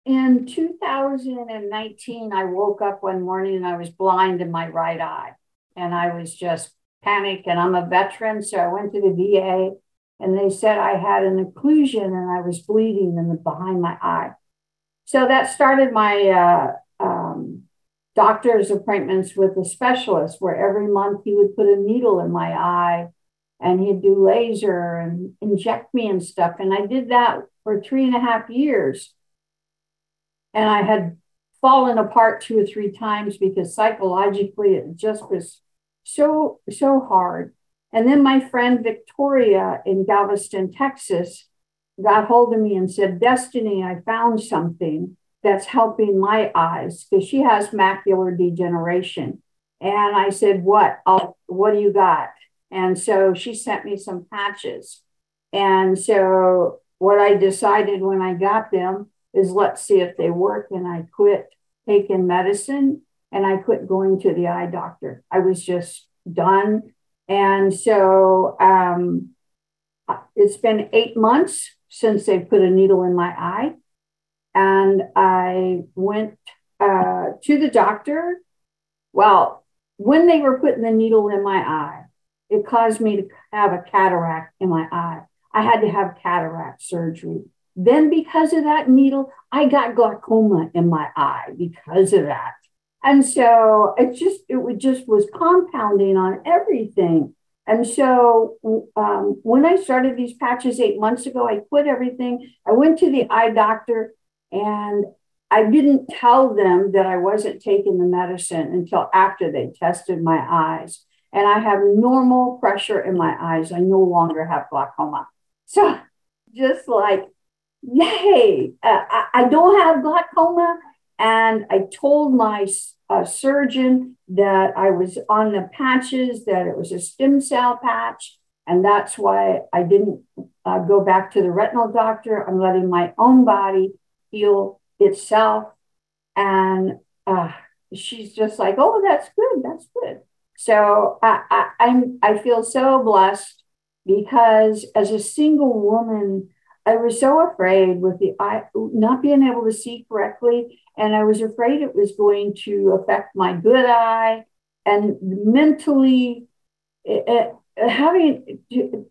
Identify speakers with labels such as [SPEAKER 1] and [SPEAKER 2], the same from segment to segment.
[SPEAKER 1] in 2019, I woke up one morning and I was blind in my right eye. And I was just panicked. And I'm a veteran, so I went to the VA and they said I had an occlusion and I was bleeding behind my eye. So that started my doctor's appointments with a specialist, where every month he would put a needle in my eye and he'd do laser and inject me and stuff. And I did that for 3.5 years. And I had fallen apart 2 or 3 times because psychologically it just was so hard. And then my friend Victoria in Galveston, Texas, got hold of me and said, Destiny, I found something that's helping my eyes, because she has macular degeneration. And I said, what do you got? And so she sent me some patches. And so what I decided when I got them is, let's see if they work. And I quit taking medicine and I quit going to the eye doctor. I was just done. And so it's been 8 months since they put a needle in my eye. And I went to the doctor. Well, when they were putting the needle in my eye, it caused me to have a cataract in my eye. I had to have cataract surgery. Then because of that needle, I got glaucoma in my eye because of that. And so it just was compounding on everything. And so when I started these patches 8 months ago, I quit everything. I went to the eye doctor and I didn't tell them that I wasn't taking the medicine until after they tested my eyes. And I have normal pressure in my eyes. I no longer have glaucoma. So just like, yay, I don't have glaucoma. And I told my surgeon that I was on the patches, that it was a stem cell patch. And that's why I didn't go back to the retinal doctor. I'm letting my own body heal itself. And she's just like, oh, that's good. That's good. So I feel so blessed, because as a single woman, I was so afraid with the eye not being able to see correctly. And I was afraid it was going to affect my good eye. And mentally, having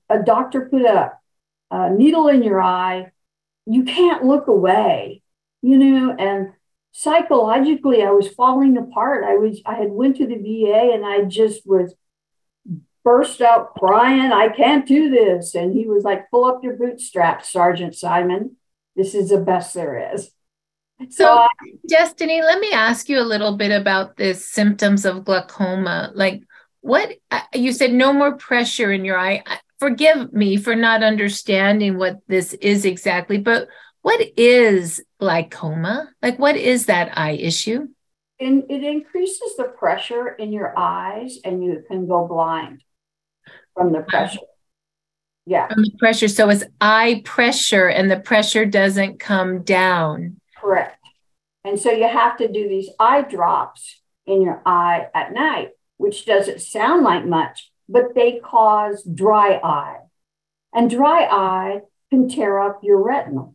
[SPEAKER 1] a doctor put a needle in your eye, you can't look away, and psychologically I was falling apart. I had went to the VA and I just was burst out crying, I can't do this. And he was like, pull up your bootstraps, Sergeant Simon. This is the best there is.
[SPEAKER 2] So Destiny, let me ask you a little bit about the symptoms of glaucoma. Like, what you said, no more pressure in your eye. Forgive me for not understanding what this is exactly, but what is glaucoma? Like, what is that eye issue?
[SPEAKER 1] And it increases the pressure in your eyes and you can go blind from the pressure. Yeah.
[SPEAKER 2] From the pressure. So it's eye pressure and the pressure doesn't come down.
[SPEAKER 1] Correct. And so you have to do these eye drops in your eye at night, which doesn't sound like much, but they cause dry eye. And dry eye can tear up your retina.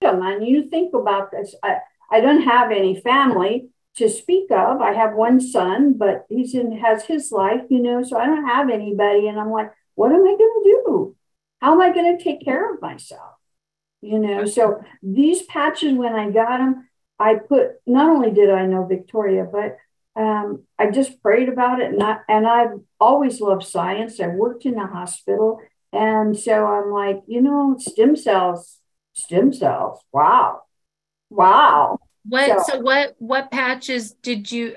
[SPEAKER 1] Come on, you think about this. I don't have any family to speak of. I have one son, but has his life, so I don't have anybody. And I'm like, what am I going to do? How am I going to take care of myself? So these patches, when I got them, not only did I know Victoria, but I just prayed about it. And I've always loved science. I worked in a hospital. And so I'm like, stem cells. Wow.
[SPEAKER 2] What patches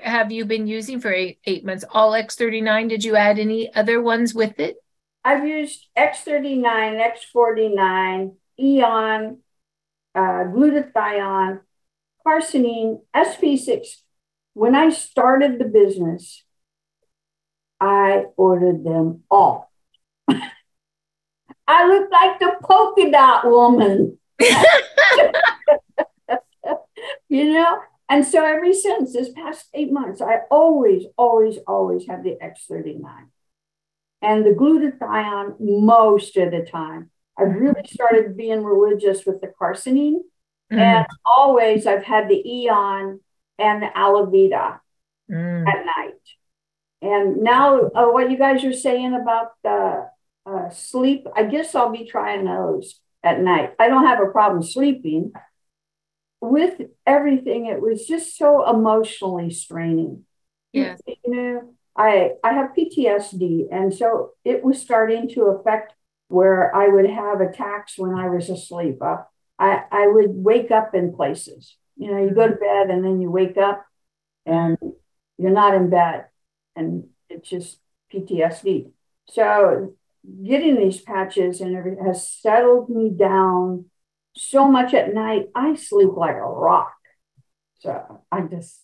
[SPEAKER 2] have you been using for 8 months? All X39? Did you add any other ones with it?
[SPEAKER 1] I've used X39, X49, Eon, glutathione, carcinine, SP6. When I started the business, I ordered them all. I look like the polka dot woman. And so ever since this past 8 months, I always have the X39 and the glutathione most of the time. I've really started being religious with the carcinine, And always I've had the Eon and the Alavita at night. And now what you guys are saying about the sleep, I guess I'll be trying those at night. I don't have a problem sleeping. With everything, it was just so emotionally straining.
[SPEAKER 2] Yes.
[SPEAKER 1] You know, I have PTSD, and so it was starting to affect where I would have attacks when I was asleep. I would wake up in places. You know, you go to bed and then you wake up and you're not in bed, and it's just PTSD. So getting these patches and everything has settled me down so much at night. I sleep like a rock. So I just